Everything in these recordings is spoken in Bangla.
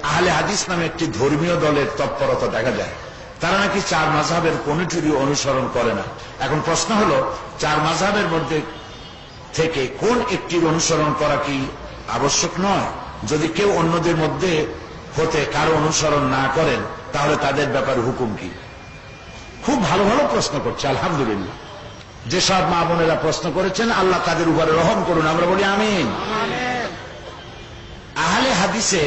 আহলে হাদিস নামে একটি ধর্মীয় দলের তৎপরতা দেখা যায়। তারা নাকি চার মাযহাবের কোনটিরই অনুসরণ করে না। এখন প্রশ্ন হলো, চার মাযহাবের মধ্যে থেকে কোন একটির অনুসরণ করা কি আবশ্যক নয়? যদি কেউ অন্যদের মধ্যে হতে কারো অনুসরণ না করেন, তাহলে তাদের ব্যাপারে হুকুম কি? খুব ভালো ভালো প্রশ্ন করছে, আলহামদুলিল্লাহ। যেসব মা বোনেরা প্রশ্ন করেছেন, আল্লাহ তাদের উপরে রহম করুন, আমরা বলি আমিন। আহলে হাদিসে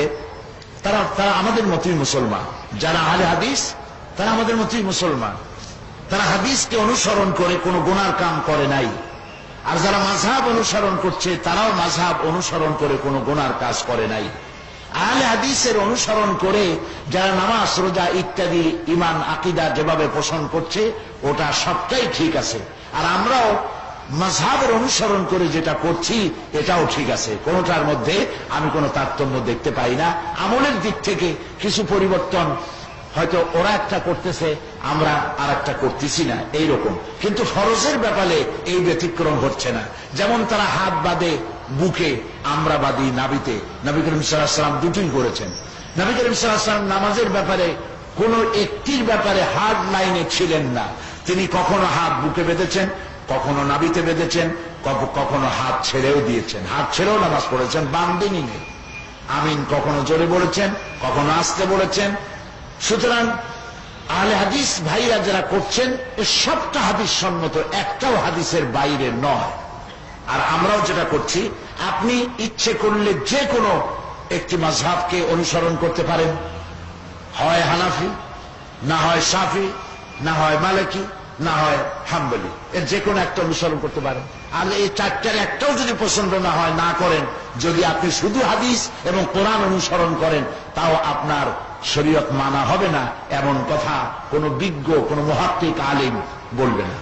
তারা আমাদের মতই মুসলমান। যারা আহলে হাদিস তারা আমাদের মতই মুসলমান। তারা হাদিসকে অনুসরণ করে কোনো গুনার কাম করে নাই। আর যারা মাযহাব অনুসরণ করছে, তারাও মাযহাব অনুসরণ করে কোনো গুনার কাজ করে নাই। আহলে হাদিসের অনুসরণ করে যারা নামাজ, রোজা ইত্যাদি ঈমান আকীদা যেভাবে পোষণ করছে, ওটা সবটাই ঠিক আছে। আর আমরাও মাযহাবের অনুসরণ করে যেটা করছি, এটাও ঠিক আছে। কোনোটার মধ্যে আমি কোনো তারতম্য দেখতে পাই না। আমলের দিক থেকে কিছু পরিবর্তন, হয়তো ওরা একটা করতেছে, আমরা আর একটা করতেছি না, এইরকম। কিন্তু ফরজের ব্যাপারে এই ব্যতিক্রম হচ্ছে না। যেমন তারা হাত বাঁধে বুকে, আমরা বাঁধি নাভিতে। নবী করিম সাল্লাল্লাহু আলাইহি ওয়াসাল্লাম দুটোই করেছেন। নবী করিম সাল্লাল্লাহু আলাইহি ওয়াসাল্লাম নামাজের ব্যাপারে কোন একটির ব্যাপারে হার্ড লাইনে ছিলেন না। তিনি কখনো হাত বুকে বেঁধেছেন, কখনো নাভিতে বেঁধেছেন, কখনো হাত ছেড়েও দিয়েছেন। হাত ছেড়েও নামাজ পড়েছেন, বাঁধেনি নেই। আমিন কখনো জোরে বলেছেন, কখনো আস্তে বলেছেন। সুতরাং আহলে হাদিস ভাইরা যারা করছেন, এ সবটা হাদিস সম্মত, একটাও হাদিসের বাইরে নয়। আর আমরাও যেটা করছি, আপনি ইচ্ছে করলে যে কোনো একটি মাযহাবকে অনুসরণ করতে পারেন। হয় হানাফি, না হয় শাফি, না হয় মালিকি, না হয় হাম্বলি, এর যে কোনো একটা অনুসরণ করতে পারেন। আর এই চারটার একটাও যদি পছন্দ না হয়, না করেন। যদি আপনি শুধু হাদিস এবং কোরআন অনুসরণ করেন, তাও আপনার শরীয়ত মানা হবে না, এমন কথা কোন বিজ্ঞ, কোন মুহাক্কিক আলিম বলবে না।